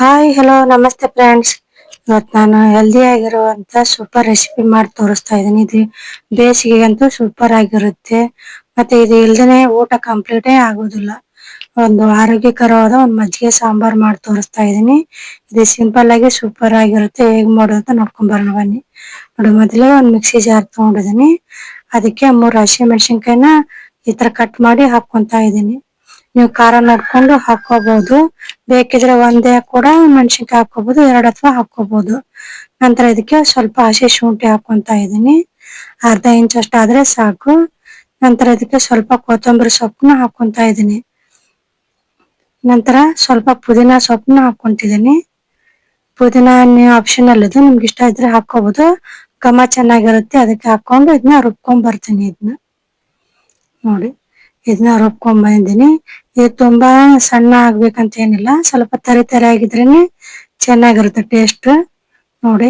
Hi hello ನಮಸ್ತೆ friends. ಇವತ್ತು ನಾನು ಹೆಲ್ದಿ ಆಗಿರುವಂತ ಸೂಪರ್ ರೆಸಿಪಿ ಮಾಡಿ ತೋರಿಸ್ತಾ ಇದ್ದೀನಿ. ಇದು ಬೇಸಿಗೆಗಂತೂ ಸೂಪರ್ ಆಗಿರುತ್ತೆ. ಮತ್ತೆ ಇದು ಇಲ್ದೇನೆ ಊಟ ಕಂಪ್ಲೀಟೇ ಆಗೋದಿಲ್ಲ. ಒಂದು ಆರೋಗ್ಯಕರವಾದ ಒಂದು ಮಜ್ಜಿಗೆ ಸಾಂಬಾರ್ ಮಾಡಿ ತೋರಿಸ್ತಾ ಇದ್ದೀನಿ. ಇದು ಸಿಂಪಲ್ ಆಗಿ ಸೂಪರ್ ಆಗಿರುತ್ತೆ. ಹೇಗ್ ಮಾಡೋದು ಅಂತ ನೋಡ್ಕೊಂಡ್ ಬರೋಣ ಬನ್ನಿ. ನೋಡಿ, ಮೊದಲೇ ಒಂದು ಮಿಕ್ಸಿ ಜಾರ್ ತಗೊಂಡಿದ್ದೀನಿ. ಅದಕ್ಕೆ 3 ಹಸಿಮೆಣಸಿನಕಾಯಿನ ಈ ತರ ಕಟ್ ಮಾಡಿ ಹಾಕೊಂತಾ ಇದ್ದೀನಿ. ನೀವು ಖಾರ ನೋಡ್ಕೊಂಡು ಹಾಕೋಬಹುದು. ಬೇಕಿದ್ರೆ ಒಂದೇ ಕೂಡ ಮೆಣಸಿನಕಾಯಿ ಹಾಕೋಬಹುದು, 2 ಅಥವಾ ಹಾಕೋಬಹುದು. ನಂತರ ಇದಕ್ಕೆ ಸ್ವಲ್ಪ ಹಸಿ ಶುಂಠಿ ಹಾಕೊಂತಾ ಇದ್ದೀನಿ. ಅರ್ಧ ಇಂಚ್ ಅಷ್ಟಾದ್ರೆ ಸಾಕು. ನಂತರ ಇದಕ್ಕೆ ಸ್ವಲ್ಪ ಕೊತ್ತಂಬರಿ ಸೊಪ್ಪನ್ನ ಹಾಕೊಂತಾ ಇದ್ದೀನಿ. ನಂತರ ಸ್ವಲ್ಪ ಪುದೀನ ಸೊಪ್ಪನ್ನ ಹಾಕೊಂತಿದ್ದೀನಿ. ಪುದೀನ ಆಪ್ಷನಲ್, ಇದು ನಿಮ್ಗೆ ಇಷ್ಟ ಇದ್ರೆ ಹಾಕೋಬಹುದು. ಘಮ ಚೆನ್ನಾಗಿರುತ್ತೆ, ಅದಕ್ಕೆ ಹಾಕೊಂಡು ಇದನ್ನ ರುಬ್ಕೊಂಡ್ ಬರ್ತೀನಿ. ನೋಡಿ, ಇದನ್ನ ರುಬ್ಕೊಂಡ್ ಬಂದಿದ್ದೀನಿ. ಇದು ತುಂಬಾ ಸಣ್ಣ ಆಗ್ಬೇಕಂತ ಏನಿಲ್ಲ, ಸ್ವಲ್ಪ ತರಿ ತರಿ ಆಗಿದ್ರೇನೆ ಚೆನ್ನಾಗಿರುತ್ತೆ ಟೇಸ್ಟ್. ನೋಡಿ,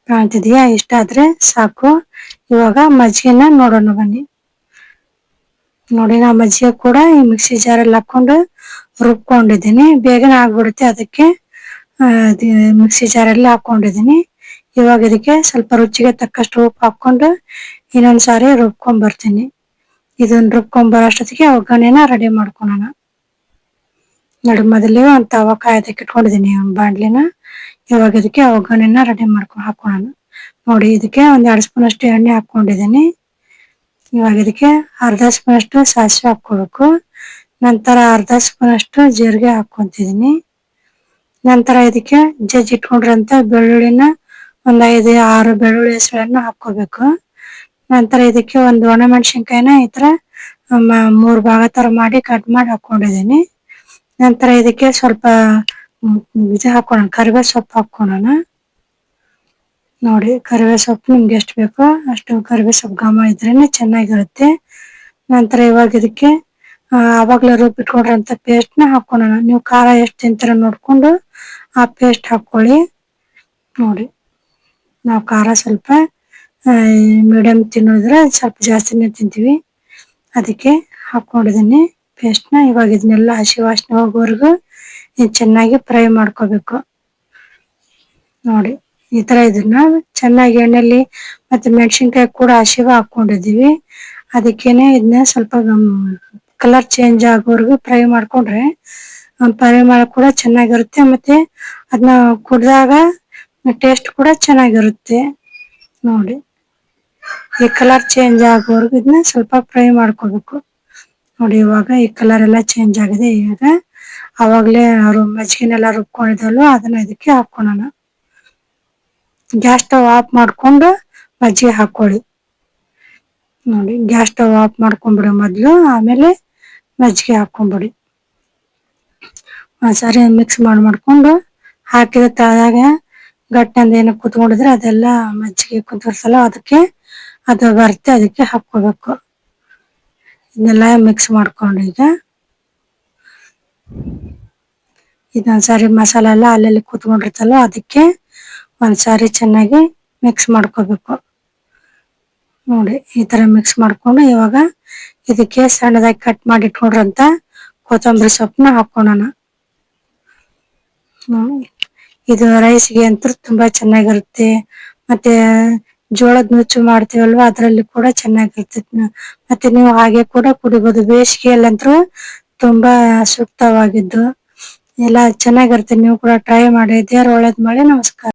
ಕಾಣ್ತಿದ್ಯಾ? ಇಷ್ಟ ಆದ್ರೆ ಸಾಕು. ಇವಾಗ ಮಜ್ಜಿಗೆನ ನೋಡೋಣ ಬನ್ನಿ. ನೋಡಿ, ನಾ ಮಜ್ಜಿಗೆ ಕೂಡ ಈ ಮಿಕ್ಸಿ ಜಾರಲ್ಲಿ ಹಾಕೊಂಡು ರುಬ್ಕೊಂಡಿದ್ದೀನಿ. ಬೇಗನೆ ಆಗ್ಬಿಡುತ್ತೆ, ಅದಕ್ಕೆ ಮಿಕ್ಸಿ ಜಾರಲ್ಲಿ ಹಾಕೊಂಡಿದ್ದೀನಿ. ಇವಾಗ ಇದಕ್ಕೆ ಸ್ವಲ್ಪ ರುಚಿಗೆ ತಕ್ಕಷ್ಟು ಉಪ್ಪು ಹಾಕೊಂಡು ಇನ್ನೊಂದ್ಸಾರಿ ರುಬ್ಕೊಂಡ್ ಬರ್ತೀನಿ. ಇದನ್ನ ರುಬ್ಕೊಂಡ್ ಬರೋಷ್ಟೊತ್ತಿಗೆ ಒಗ್ಗರಣೆನ ರೆಡಿ ಮಾಡ್ಕೊಳೋಣ. ನೋಡಿ, ಮೊದಲೇ ಒಂದು ತವ ಕಾಯೋದಕ್ಕೆ ಇಟ್ಕೊಂಡಿದ್ದೀನಿ, ಒಂದು ಬಾಂಡ್ಲಿನ. ಇವಾಗ ಇದಕ್ಕೆ ಒಗ್ಗರಣೆನ ರೆಡಿ ಮಾಡ್ಕೊಂಡು ಹಾಕೋಣ. ನೋಡಿ, ಇದಕ್ಕೆ ಒಂದ್ 2 ಸ್ಪೂನ್ ಅಷ್ಟು ಎಣ್ಣೆ ಹಾಕೊಂಡಿದ್ದೀನಿ. ಇವಾಗ ಇದಕ್ಕೆ ಅರ್ಧ ಸ್ಪೂನ್ ಅಷ್ಟು ಸಾಸಿವೆ ಹಾಕೋಬೇಕು. ನಂತರ ಅರ್ಧ ಸ್ಪೂನ್ ಅಷ್ಟು ಜೀರಿಗೆ ಹಾಕೊಂತಿದ್ದೀನಿ. ನಂತರ ಇದಕ್ಕೆ ಜಜ್ಜಿಟ್ಕೊಂಡಿರೋಂಥ ಬೆಳ್ಳುಳ್ಳಿನ ಒಂದ್ 5-6 ಬೆಳ್ಳುಳ್ಳಿ ಹೆಸಳನ್ನು ಹಾಕೋಬೇಕು. ನಂತರ ಇದಕ್ಕೆ ಒಂದು ಒಣಮೆಣಸಿನ್ಕಾಯಿನ ಈ ತರ 3 ಭಾಗ ತರ ಮಾಡಿ ಕಟ್ ಮಾಡಿ ಹಾಕೊಂಡಿದ್ದೀನಿ. ನಂತರ ಇದಕ್ಕೆ ಸ್ವಲ್ಪ ಇದು ಹಾಕೋಣ, ಕರಿಬೇವು ಸೊಪ್ಪು ಹಾಕೋಣ. ನೋಡಿ, ಕರಿಬೇವು ಸೊಪ್ಪು ನಿಮ್ಗೆ ಎಷ್ಟು ಬೇಕೋ ಅಷ್ಟು ಕರಿಬೇವು ಸೊಪ್ಪು ಘಮ ಇದ್ರೇನೆ ಚೆನ್ನಾಗಿರುತ್ತೆ. ನಂತರ ಇವಾಗ ಇದಕ್ಕೆ ಆವಾಗ್ಲೇ ರುಬ್ಬಿಟ್ಕೊಂಡಿರೋಂಥ ಪೇಸ್ಟ್ನ ಹಾಕೋಣ. ನೀವು ಖಾರ ಎಷ್ಟು ತಿಂತೀರ ನೋಡ್ಕೊಂಡು ಆ ಪೇಸ್ಟ್ ಹಾಕೊಳ್ಳಿ. ನೋಡಿ, ನಾವು ಖಾರ ಸ್ವಲ್ಪ ಮೀಡಿಯಂ ತಿನ್ನೋದ್ರೆ ಸ್ವಲ್ಪ ಜಾಸ್ತಿನೇ ತಿಂತೀವಿ, ಅದಕ್ಕೆ ಹಾಕೊಂಡಿದ್ದೀನಿ ಪೇಸ್ಟ್ನ. ಇವಾಗ ಇದನ್ನೆಲ್ಲ ಹಸಿ ವಾಸನೆ ಹೋಗೋವರೆಗೂ ಚೆನ್ನಾಗಿ ಫ್ರೈ ಮಾಡ್ಕೋಬೇಕು. ನೋಡಿ, ಈ ತರ ಇದನ್ನ ಚೆನ್ನಾಗಿ ಎಣ್ಣೆಲಿ, ಮತ್ತೆ ಮೆಣಸಿನ್ಕಾಯಿ ಕೂಡ ಹಸಿವ ಹಾಕೊಂಡಿದೀವಿ, ಅದಕ್ಕೇನೆ ಇದನ್ನ ಸ್ವಲ್ಪ ಕಲರ್ ಚೇಂಜ್ ಆಗೋವರೆಗೂ ಫ್ರೈ ಮಾಡ್ಕೊಂಡ್ರೆ ಪರಿಮಳ ಕೂಡ ಚೆನ್ನಾಗಿರುತ್ತೆ. ಮತ್ತೆ ಅದನ್ನ ಕುಡ್ದಾಗ ಟೇಸ್ಟ್ ಕೂಡ ಚೆನ್ನಾಗಿರುತ್ತೆ. ನೋಡಿ, ಈ ಕಲರ್ ಚೇಂಜ್ ಆಗೋವರೆಗೂ ಇದನ್ನ ಸ್ವಲ್ಪ ಫ್ರೈ ಮಾಡ್ಕೋಬೇಕು. ನೋಡಿ, ಇವಾಗ ಈ ಕಲರ್ ಎಲ್ಲ ಚೇಂಜ್ ಆಗಿದೆ. ಈಗ ಅವಾಗ್ಲೇ ಮಜ್ಜಿಗೆನೆಲ್ಲ ರುಬ್ಕೊಂಡಿದ್ದಲ್ವ, ಅದನ್ನ ಇದಕ್ಕೆ ಹಾಕೋಣ. ಗ್ಯಾಸ್ ಸ್ಟವ್ ಆಫ್ ಮಾಡ್ಕೊಂಡು ಮಜ್ಜಿಗೆ ಹಾಕೊಳ್ಳಿ. ನೋಡಿ, ಗ್ಯಾಸ್ ಸ್ಟವ್ ಆಫ್ ಮಾಡ್ಕೊಂಡ್ಬಿಡಿ ಮೊದ್ಲು, ಆಮೇಲೆ ಮಜ್ಜಿಗೆ ಹಾಕೊಂಡ್ಬಿಡಿ. ಒಂದ್ಸರಿ ಮಿಕ್ಸ್ ಮಾಡ್ಕೊಂಡು ಹಾಕಿದ ತಳದಾಗ ಗಟ್ಟಂದ ಏನೋ ಕುತ್ಕೊಂಡಿದ್ರೆ ಅದೆಲ್ಲ ಮಜ್ಜಿಗೆ ಕುಂತಿರ್ತಲ್ಲ, ಅದಕ್ಕೆ ಅದು ಬರುತ್ತೆ, ಅದಕ್ಕೆ ಹಾಕೋಬೇಕು. ಇದನ್ನೆಲ್ಲ ಮಿಕ್ಸ್ ಮಾಡ್ಕೊಂಡು ಈಗ ಇದೊಂದ್ಸಾರಿ ಮಸಾಲೆ ಎಲ್ಲ ಅಲ್ಲೆಲ್ಲಿ ಕುತ್ಕೊಂಡಿರ್ತಲ್ಲ, ಅದಕ್ಕೆ ಒಂದ್ಸಾರಿ ಚೆನ್ನಾಗಿ ಮಿಕ್ಸ್ ಮಾಡ್ಕೋಬೇಕು. ನೋಡಿ, ಈ ತರ ಮಿಕ್ಸ್ ಮಾಡ್ಕೊಂಡು ಇವಾಗ ಇದಕ್ಕೆ ಸಣ್ಣದಾಗಿ ಕಟ್ ಮಾಡಿ ಇಟ್ಕೊಂಡಿರೋಂಥ ಕೊತ್ತಂಬರಿ ಸೊಪ್ಪನ್ನ ಹಾಕೋಣ. ಇದು ರೈಸ್ಗೆ ಅಂತೂ ತುಂಬಾ ಚೆನ್ನಾಗಿರುತ್ತೆ. ಮತ್ತೆ ಜೋಳದ ನುಚ್ಚು ಮಾಡ್ತೀವಲ್ವಾ, ಅದ್ರಲ್ಲಿ ಕೂಡ ಚೆನ್ನಾಗಿರುತ್ತೆ. ಮತ್ತೆ ನೀವು ಹಾಗೆ ಕೂಡ ಕುಡಿಬಹುದು. ಬೇಸಿಗೆಯಲ್ಲಂತೂ ತುಂಬಾ ಸೂಕ್ತವಾಗಿದ್ದು ಎಲ್ಲ ಚೆನ್ನಾಗಿರುತ್ತೆ. ನೀವು ಕೂಡ ಟ್ರೈ ಮಾಡಿ. ದೇವ್ರು ಒಳ್ಳೇದ್ ಮಾಡಿ. ನಮಸ್ಕಾರ.